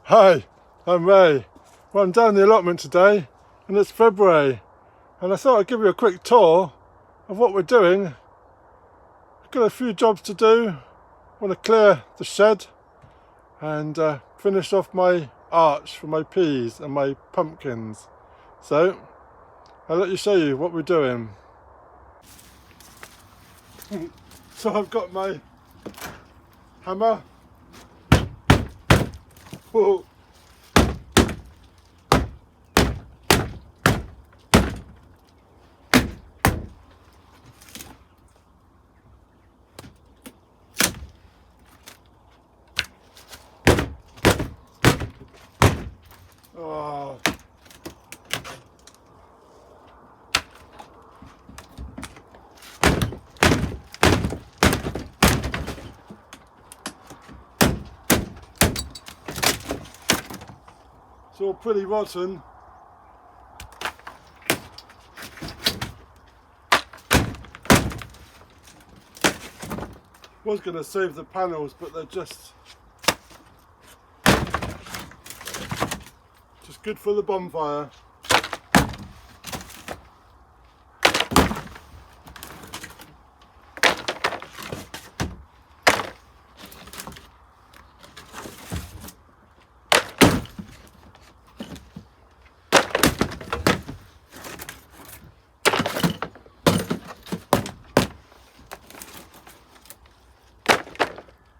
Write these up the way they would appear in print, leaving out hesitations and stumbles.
Hi, I'm Ray. Well, I'm down the allotment today and it's February, and I thought I'd give you a quick tour of what we're doing. I've got a few jobs to do. I want to clear the shed and finish off my arch for my peas and my pumpkins. So I'll let you show you what we're doing. So I've got my hammer. Whoa. Oh. It's all pretty rotten. Was going to save the panels, but they're just good for the bonfire.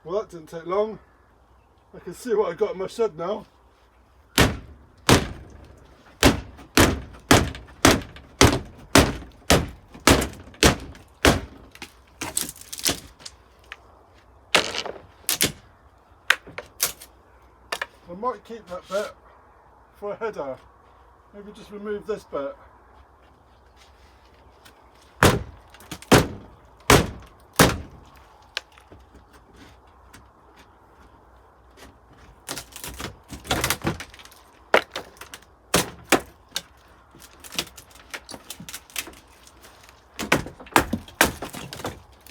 Well, that didn't take long. I can see what I got in my shed now. I might keep that bit for a header. Maybe just remove this bit.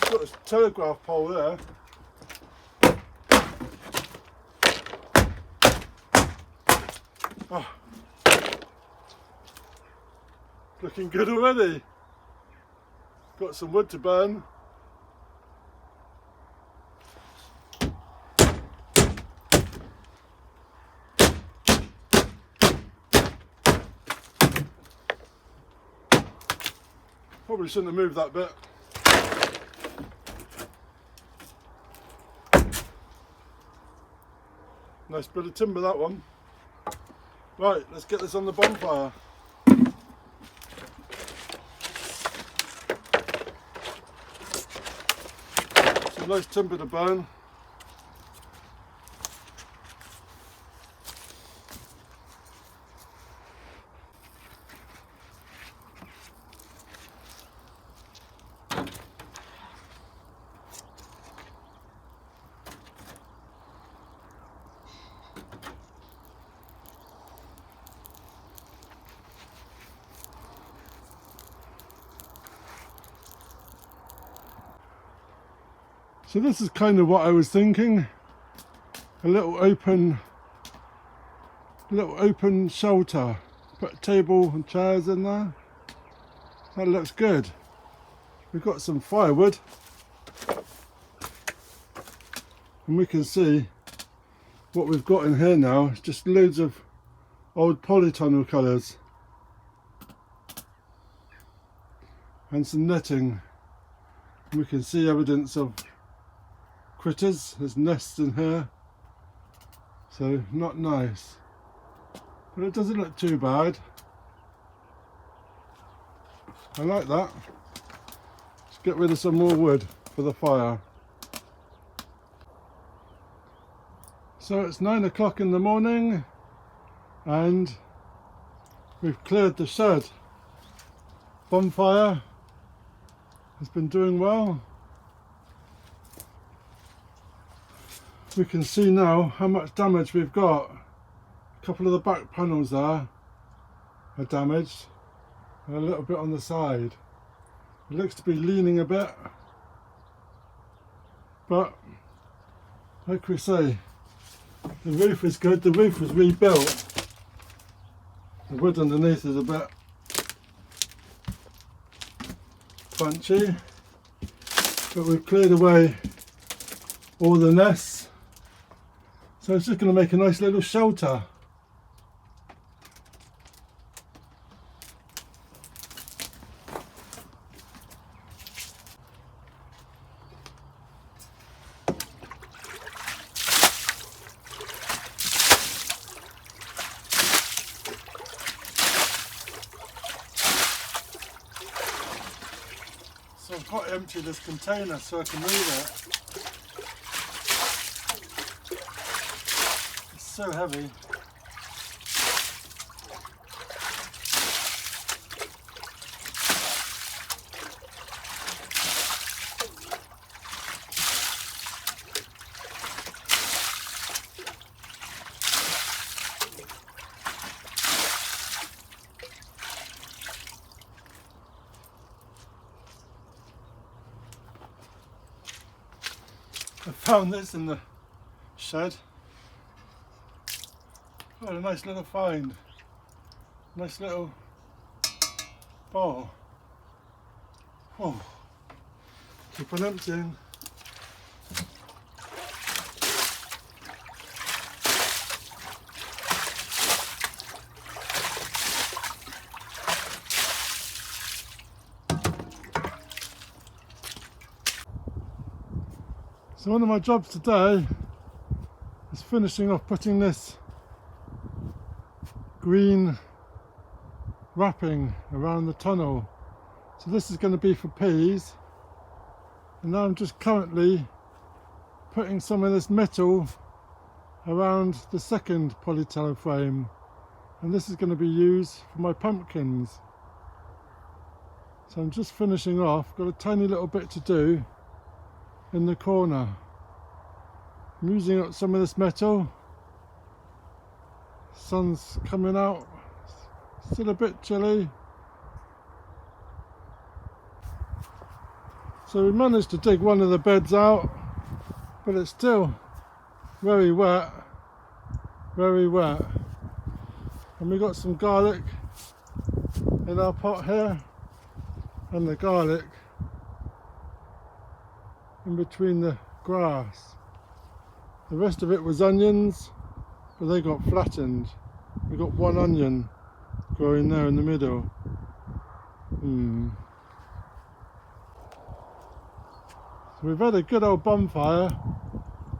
Got this telegraph pole there. Oh. Looking good already. Got some wood to burn. Probably shouldn't have moved that bit. Nice bit of timber, that one. Right, let's get this on the bonfire. Some nice timber to burn. So this is kind of what I was thinking. A little open shelter. Put a table and chairs in there. That looks good. We've got some firewood. And we can see what we've got in here now. It's just loads of old polytunnel colours. And some netting. And we can see evidence of critters. There's nests in here, so not nice, but it doesn't look too bad. I like that. Let's get rid of some more wood for the fire. So it's 9 o'clock in the morning and we've cleared the shed. Bonfire has been doing well. We can see now how much damage we've got. A couple of the back panels there are damaged, and a little bit on the side. It looks to be leaning a bit, but like we say, The roof is good, the roof was rebuilt. The wood underneath is a bit punchy, but we've cleared away all the nests, so it's just going to make a nice little shelter. So I've got to empty this container so I can move it. It's so heavy. I found this in the shed. What a nice little find. Nice little bowl. Oh, keep on emptying. So one of my jobs today is finishing off putting this green wrapping around the tunnel. So this is going to be for peas, and now I'm just currently putting some of this metal around the second polytether frame, and this is going to be used for my pumpkins. So I'm just finishing off, got a tiny little bit to do in the corner. I'm using up some of this metal. Sun's coming out, still a bit chilly. So we managed to dig one of the beds out, but it's still very wet, very wet. And we got some garlic in our pot here, and the garlic in between the grass. The rest of it was onions, but they got flattened. We got one onion growing there in the middle. So we've had a good old bonfire,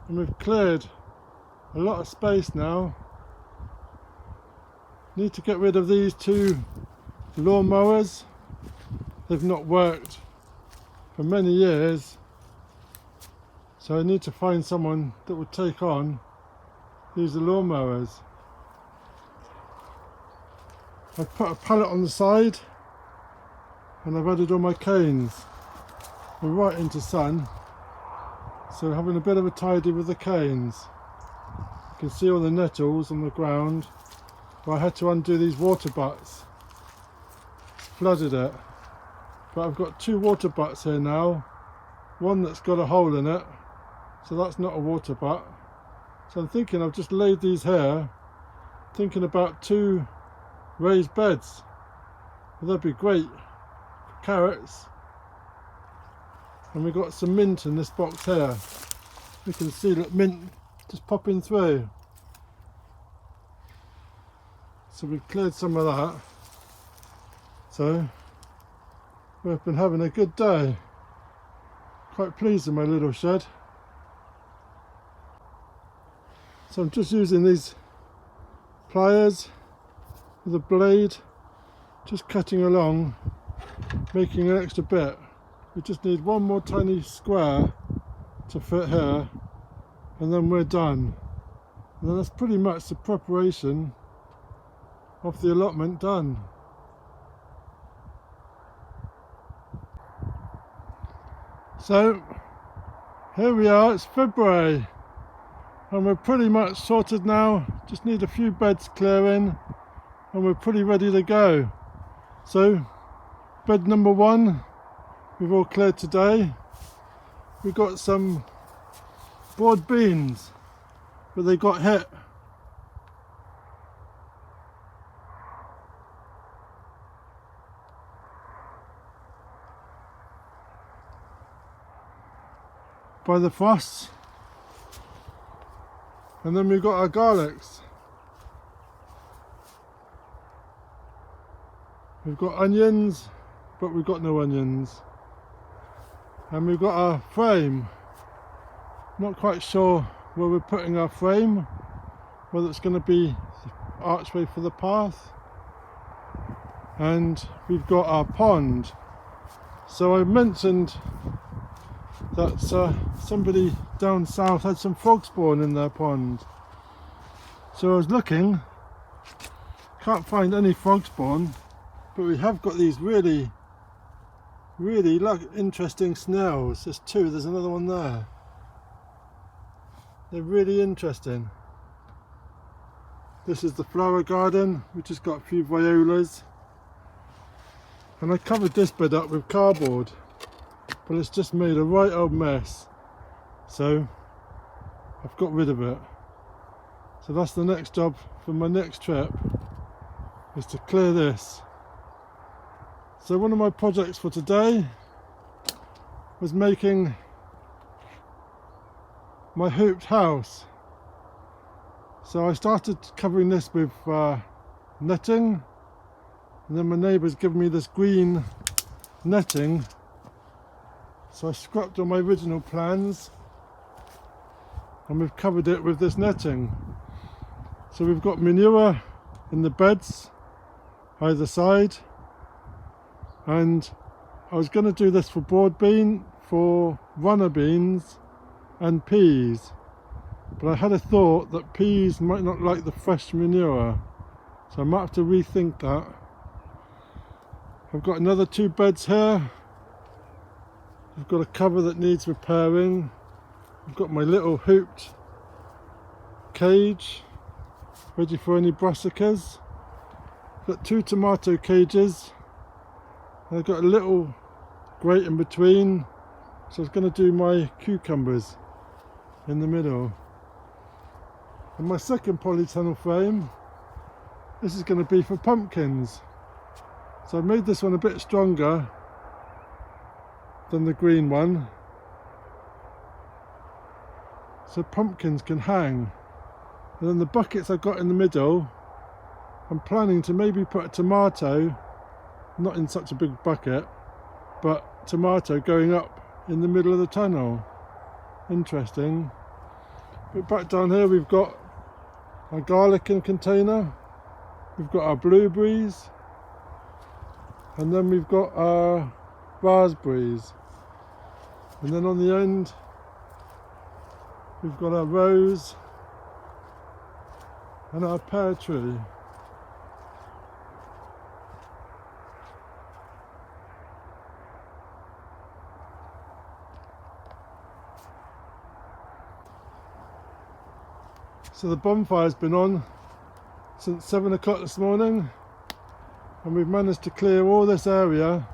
and we've cleared a lot of space now. Need to get rid of these two lawn mowers. They've not worked for many years. So I need to find someone that would take on these lawnmowers. I've put a pallet on the side, and I've added all my canes. We're right into sun, so having a bit of a tidy with the canes. You can see all the nettles on the ground. Well, I had to undo these water butts. It's flooded it. But I've got two water butts here now. One that's got a hole in it, so that's not a water butt. So I'm thinking I've just laid these here, thinking about two raised beds. Well, that'd be great for carrots. And we've got some mint in this box here. You can see that mint just popping through. So we've cleared some of that. So we've been having a good day. Quite pleased with my little shed. So I'm just using these pliers with a blade, just cutting along, making an extra bit. We just need one more tiny square to fit here, and then we're done. And then that's pretty much the preparation of the allotment done. So here we are, it's February, and we're pretty much sorted now. Just need a few beds clearing, and we're pretty ready to go. So bed number one we've all cleared today. We've got some broad beans, but they got hit by the frosts. And then we've got our garlics. We've got onions, but we've got no onions. And we've got our frame. Not quite sure where we're putting our frame, whether it's going to be the archway for the path. And we've got our pond. So I mentioned that somebody down south had some frog spawn in their pond. So I was looking, can't find any frog spawn, but we have got these really interesting snails. There's two, there's another one there. They're really interesting. This is the flower garden, which has got a few violas. And I covered this bed up with cardboard, but it's just made a right old mess. So I've got rid of it. So that's the next job for my next trip, is to clear this. So one of my projects for today was making my hooped house. So I started covering this with netting, and then my neighbour's given me this green netting, so I scrapped all my original plans and we've covered it with this netting. So we've got manure in the beds either side, and I was going to do this for broad bean, for runner beans and peas, but I had a thought that peas might not like the fresh manure, so I might have to rethink that. I've got another 2 beds here. I've got a cover that needs repairing. I've got my little hooped cage ready for any brassicas. I've got 2 tomato cages. I've got a little grate in between, so I was going to do my cucumbers in the middle. And my second polytunnel frame, this is going to be for pumpkins. So I made this one a bit stronger than the green one, so pumpkins can hang. And then the buckets I've got in the middle, I'm planning to maybe put a tomato, not in such a big bucket, but tomato going up in the middle of the tunnel. Interesting. But back down here we've got our garlic in container, we've got our blueberries, and then we've got our raspberries, and then on the end we've got our rose and our pear tree. So the bonfire's been on since 7 o'clock this morning, and we've managed to clear all this area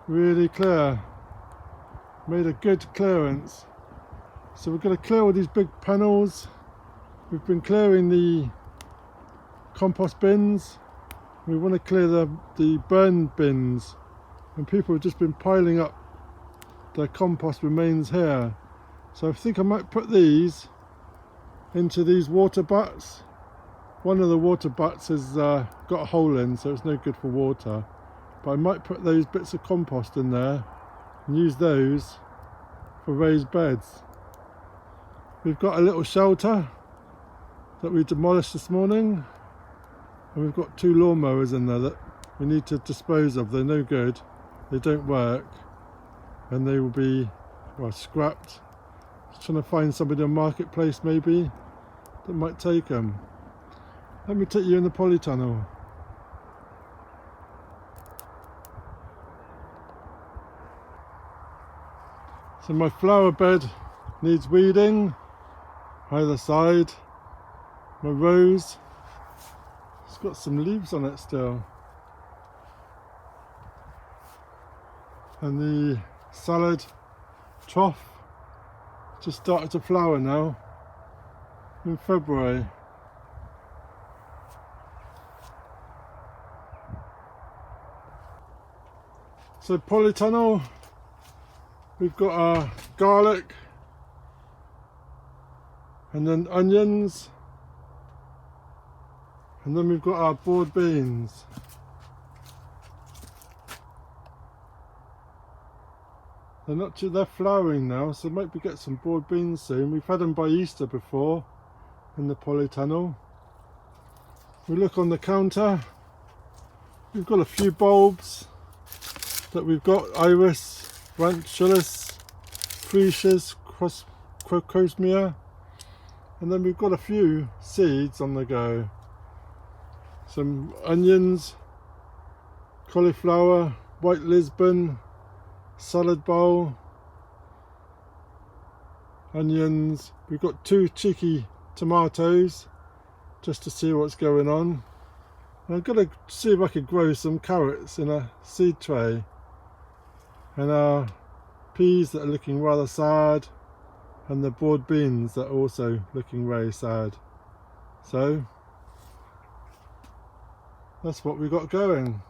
really clear. Made a good clearance. So we're going to clear all these big panels. We've been clearing the compost bins. We want to clear the burn bins, and people have just been piling up their compost remains here. So I think I might put these into these water butts. One of the water butts has got a hole in, so it's no good for water, but I might put those bits of compost in there and use those for raised beds. We've got a little shelter that we demolished this morning, and we've got 2 lawnmowers in there that we need to dispose of. They're no good, they don't work, and they will be, well, scrapped. Just trying to find somebody on Marketplace maybe that might take them. Let me take you in the polytunnel. So my flower bed needs weeding either side. My rose, it's got some leaves on it still. And the salad trough just started to flower now in February. So polytunnel we've got our garlic, and then onions, and then we've got our board beans. They're flowering now, so maybe get some board beans soon. We've had them by Easter before in the polytunnel. We look on the counter. We've got a few bulbs that we've got: iris, ranunculus, freesias, crosmia, and then we've got a few seeds on the go. Some onions, cauliflower, white Lisbon, salad bowl, onions. We've got 2 cheeky tomatoes just to see what's going on. And I've got to see if I could grow some carrots in a seed tray, and our peas that are looking rather sad, and the board beans that are also looking very sad. So that's what we got going.